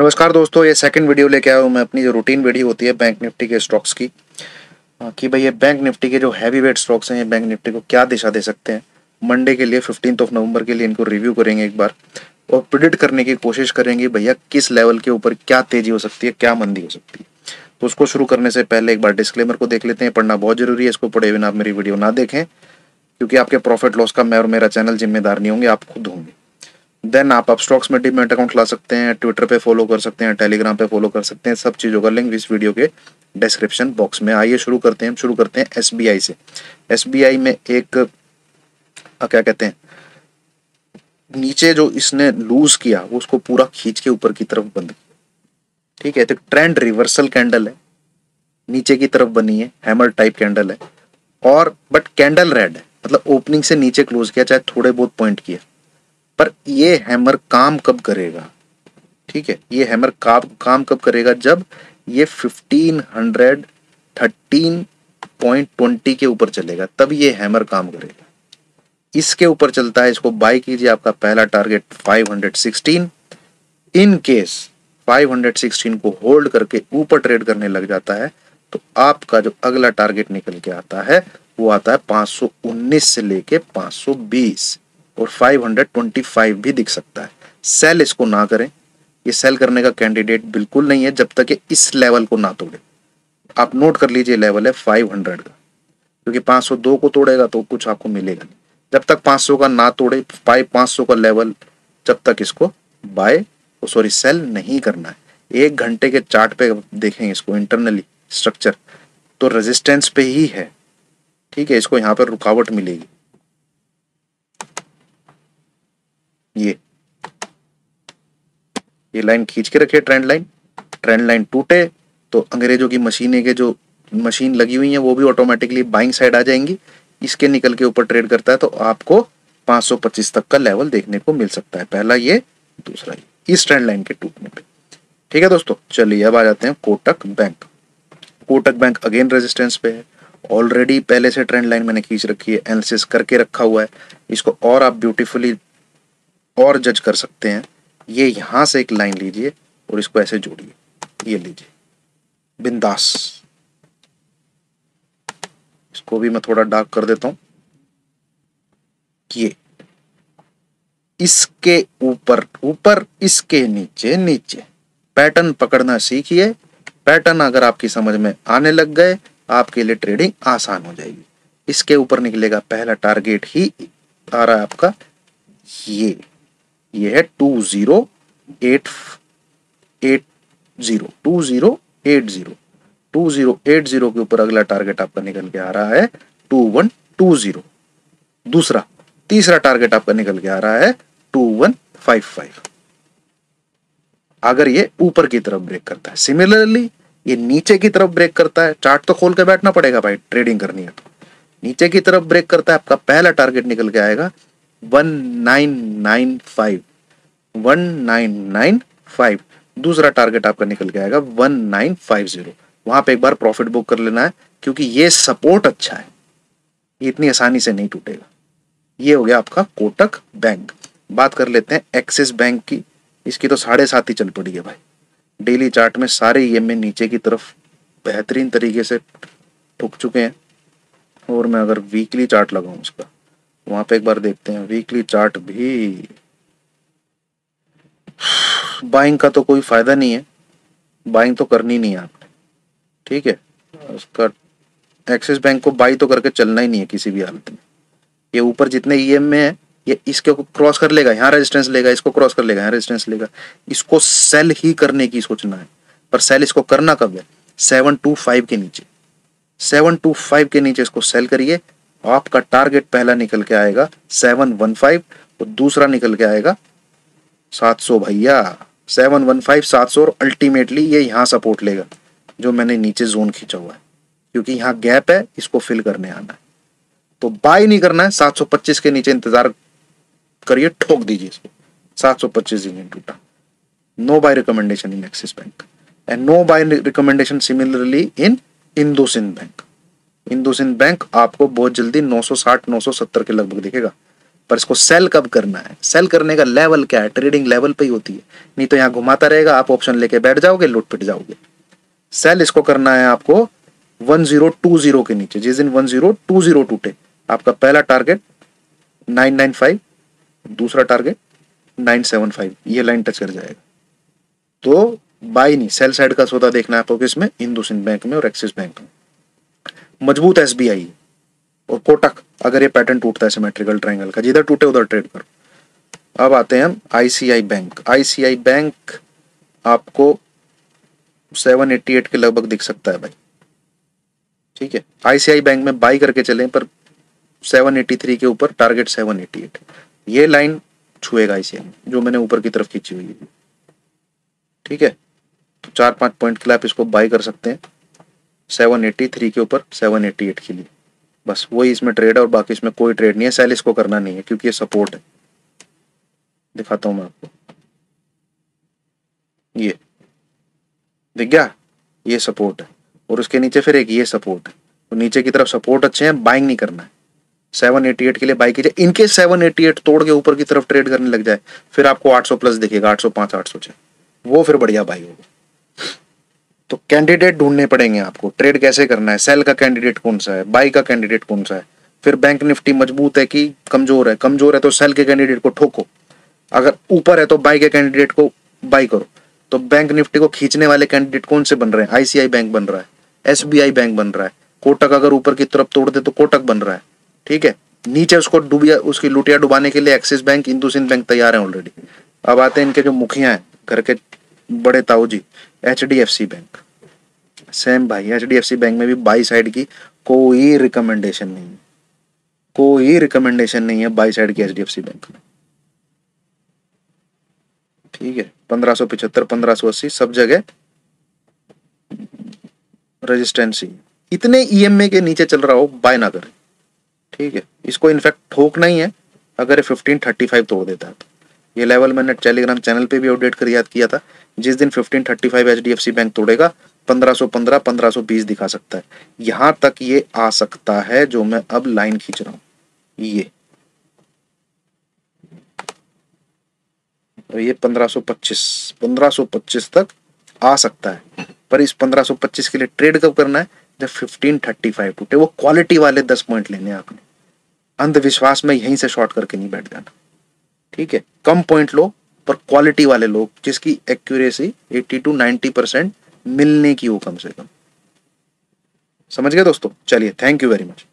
नमस्कार दोस्तों, ये सेकंड वीडियो लेके आया हूँ मैं अपनी जो रूटीन वीडियो होती है बैंक निफ्टी के स्टॉक्स की। कि भाई ये बैंक निफ्टी के जो हैवी वेट स्टॉक्स हैं, ये बैंक निफ्टी को क्या दिशा दे सकते हैं। मंडे के लिए 15 नवंबर के लिए इनको रिव्यू करेंगे एक बार और प्रिडिक्ट करने की कोशिश करेंगे भैया किस लेवल के ऊपर क्या तेजी हो सकती है, क्या मंदी हो सकती है। तो उसको शुरू करने से पहले एक बार डिस्क्लेमर को देख लेते हैं। पढ़ना बहुत जरूरी है, इसको पढ़े बिना आप मेरी वीडियो ना देखें, क्योंकि आपके प्रॉफिट लॉस का मैं और मेरा चैनल जिम्मेदार नहीं होंगे, आप खुद होंगे। देन आप स्टॉक्स में डीमैट अकाउंट ला सकते हैं, ट्विटर पे फॉलो कर सकते हैं, टेलीग्राम पे फॉलो कर सकते हैं। सब चीज़ों का लिंक इस वीडियो के डिस्क्रिप्शन बॉक्स में। आइए शुरू करते हैं। शुरू करते हैं एसबीआई से। एसबीआई में एक क्या कहते हैं, नीचे जो इसने लूज किया वो उसको पूरा खींच के ऊपर की तरफ बंद किया। ठीक है, तो ट्रेंड रिवर्सल कैंडल है, नीचे की तरफ बनी है, हैमर टाइप कैंडल है और बट कैंडल रेड है, मतलब ओपनिंग से नीचे क्लोज किया, चाहे थोड़े बहुत पॉइंट किया। पर ये हैमर काम कब करेगा? ठीक है, ये हैमर काम कब करेगा? जब ये 1513.20 के ऊपर चलेगा, तब ये हैमर काम करेगा। इसके ऊपर चलता है, इसको बाय कीजिए। आपका पहला टारगेट 516। इन केस 516 को होल्ड करके ऊपर ट्रेड करने लग जाता है तो आपका जो अगला टारगेट निकल के आता है वो आता है 519 से लेके 520 और 525 भी दिख सकता है। सेल इसको ना करें, ये सेल करने का कैंडिडेट बिल्कुल नहीं है जब तक ये इस लेवल को ना तोड़े। आप नोट कर लीजिए, लेवल है 500 का, क्योंकि 502 को तोड़ेगा तो कुछ आपको मिलेगा नहीं। जब तक 500 का ना तोड़े, 500 का लेवल, जब तक इसको बाय सॉरी सेल नहीं करना है। 1 घंटे के चार्ट पे देखेंगे इसको इंटरनली स्ट्रक्चर, तो रेजिस्टेंस पे ही है। ठीक है, इसको यहां पर रुकावट मिलेगी। ये लाइन खींच के रखिए, ट्रेंड लाइन टूटे तो अंग्रेजों की मशीनें के जो मशीन लगी हुई है वो भी ऑटोमेटिकली बाइंग साइड आ जाएंगी। इसके निकल के ऊपर ट्रेड करता है तो आपको 525 तक का लेवल देखने को मिल सकता है। पहला ये, दूसरा ये, इस ट्रेंड लाइन के टूटने पे। ठीक है दोस्तों, चलिए अब आ जाते हैं Kotak bank. Kotak bank again resistance पे है। ऑलरेडी पहले से ट्रेंड लाइन मैंने खींच रखी है, एनालिसिस करके रखा हुआ है। इसको और आप ब्यूटीफुली और जज कर सकते हैं। ये यहां से एक लाइन लीजिए और इसको ऐसे जोड़िए, ये लीजिए, बिंदास। इसको भी मैं थोड़ा डार्क कर देता हूं। ये इसके ऊपर ऊपर, इसके नीचे नीचे पैटर्न पकड़ना सीखिए। पैटर्न अगर आपकी समझ में आने लग गए, आपके लिए ट्रेडिंग आसान हो जाएगी। इसके ऊपर निकलेगा पहला टारगेट ही आ रहा है आपका, ये है 2080 के ऊपर अगला टारगेट आपका निकल के आ रहा है 2120। तीसरा टारगेट आपका निकल के आ रहा है 2155। अगर ये ऊपर की तरफ ब्रेक करता है, सिमिलरली ये नीचे की तरफ ब्रेक करता है, चार्ट तो खोल के बैठना पड़ेगा भाई, ट्रेडिंग करनी है तो। नीचे की तरफ ब्रेक करता है, आपका पहला टारगेट निकल के आएगा 1995। दूसरा टारगेट आपका निकल के आएगा 1950। वहां पे एक बार प्रॉफिट बुक कर लेना है, क्योंकि ये सपोर्ट अच्छा है, ये इतनी आसानी से नहीं टूटेगा। ये हो गया आपका कोटक बैंक। बात कर लेते हैं एक्सिस बैंक की। इसकी तो 7.5 ही चल पड़ी है भाई। डेली चार्ट में सारे ईएमए नीचे की तरफ बेहतरीन तरीके से ठुक चुके हैं। और मैं अगर वीकली चार्ट लगाऊं उसका, वहां पे एक बार देखते हैं। वीकली चार्ट भी बाइंग का तो कोई फायदा नहीं है, बाइंग तो करनी नहीं है आपने। ठीक है, उसका एक्सिस बैंक को बाई तो करके चलना ही नहीं है किसी भी हालत में। ये ऊपर जितने ईएमए है, ये इसके क्रॉस कर लेगा, यहाँ रेजिस्टेंस लेगा, इसको क्रॉस कर लेगा, यहाँ रेजिस्टेंस लेगा। इसको सेल ही करने की सोचना है, पर सेल इसको करना कब है? 725 के नीचे। 725 के नीचे इसको सेल करिए। आपका टारगेट पहला निकल के आएगा 715 और दूसरा निकल के आएगा 700 भैया। 715 700 और अल्टीमेटली ये यहां सपोर्ट लेगा जो मैंने नीचे जोन खींचा हुआ है, क्योंकि यहां गैप है, इसको फिल करने आना है। तो बाय नहीं करना है, 725 के नीचे इंतजार करिए, ठोक दीजिए इसको। 725 दिन टूटा। No buy recommendation in Axis bank and no buy recommendation similarly in IndusInd bank. IndusInd bank आपको बहुत जल्दी 960 970 के लगभग दिखेगा। पर इसको सेल कब करना है, सेल करने का लेवल क्या है, ट्रेडिंग लेवल पे ही होती है, नहीं तो यहाँ घुमाता रहेगा, आप ऑप्शन लेके बैठ जाओगे, लूट पिट जाओगे। सेल इसको करना है आपको 1020 के नीचे, जिस दिन 1020 टूटे आपका पहला टारगेट 995, दूसरा टारगेट 975, ये लाइन टच कर जाएगा तो बाई नहीं, सेल साइड का सौदा देखना है आपको किसमें, हिंदुस्तान बैंक में और एक्सिस बैंक में। मजबूत एसबीआई और कोटक, अगर ये पैटर्न टूटता है सिमेट्रिकल ट्रायंगल का, जिधर टूटे उधर ट्रेड करो। अब आते हैं हम आईसीआई बैंक। आईसीआई बैंक आपको 788 के लगभग दिख सकता है भाई, ठीक है। आईसीआई बैंक में बाई करके चलें, पर 783 के ऊपर टारगेट 788, ये लाइन छुएगा आईसीआई जो मैंने ऊपर की तरफ खींची हुई है, ठीक है। तो 4-5 पॉइंट के लिए आप इसको बाई कर सकते हैं 783 के ऊपर 788 के लिए, बस वही इसमें ट्रेड है और बाकी इसमें कोई ट्रेड नहीं है। सेल इसको करना नहीं है क्योंकि ये सपोर्ट है, दिखाता हूं मैं आपको, ये दिख गया, ये सपोर्ट है और उसके नीचे फिर एक ये सपोर्ट है, तो नीचे की तरफ सपोर्ट अच्छे हैं, बाइंग नहीं करना है। 788 के लिए बाई कीजिए, इनके 788 तोड़ के ऊपर की तरफ ट्रेड करने लग जाए फिर आपको 800 प्लस दिखेगा, 805 806, वो फिर बढ़िया बाई होगा। तो कैंडिडेट ढूंढने पड़ेंगे आपको, ट्रेड कैसे करना है, सेल का कैंडिडेट कौन सा है, बाई का कैंडिडेट कौन सा है। फिर बैंक निफ्टी मजबूत है कि कमजोर है, कमजोर है तो सेल के कैंडिडेट को ठोको, अगर ऊपर है तो बाई के कैंडिडेट को बाई करो। तो बैंक निफ्टी को खींचने वाले कैंडिडेट कौन से बन रहे हैं, आईसीआई बैंक बन रहा है, एसबीआई बैंक बन रहा है, कोटक अगर ऊपर की तरफ तोड़ दे तो कोटक बन रहा है, ठीक है। नीचे उसको डूबिया, उसकी लुटिया डुबाने के लिए एक्सिस बैंक, हिंदुस्तान बैंक तैयार है ऑलरेडी। अब आते हैं इनके जो मुखिया हैं घर के बड़े ताऊ जी, एचडीएफसी बैंक। सेम भाई, एचडीएफसी बैंक में भी बाई साइड की कोई रिकमेंडेशन नहीं है, कोई रिकमेंडेशन नहीं है बाई साइड की एचडीएफसी बैंक में, ठीक है। 1575 1580 सब जगह रेजिस्टेंस ही, इतने ईएमए के नीचे चल रहा हो बाय ना करें, ठीक है। इसको इनफैक्ट ठोकना ही है अगर 1535 तोड़ देता है तो। ये लेवल मैंने टेलीग्राम चैनल पे भी अपडेट कर याद किया था, जिस दिन 1535 एचडीएफसी बैंक तोड़ेगा 1515 1520 दिखा सकता है, यहां तक ये आ सकता है जो मैं अब लाइन खींच रहा हूं, ये तो ये 1525 तक आ सकता है। पर इस 1525 के लिए ट्रेड कब करना है, जब 1535 टूटे, वो क्वालिटी वाले 10 पॉइंट लेने हैं आपने, अंधविश्वास में यहीं से शॉर्ट करके नहीं बैठ जाना, ठीक है। कम पॉइंट लो पर क्वालिटी वाले लोग जिसकी एक्यूरेसी 80 to 90% मिलने की हो कम से कम, समझ गए दोस्तों। चलिए, थैंक यू वेरी मच।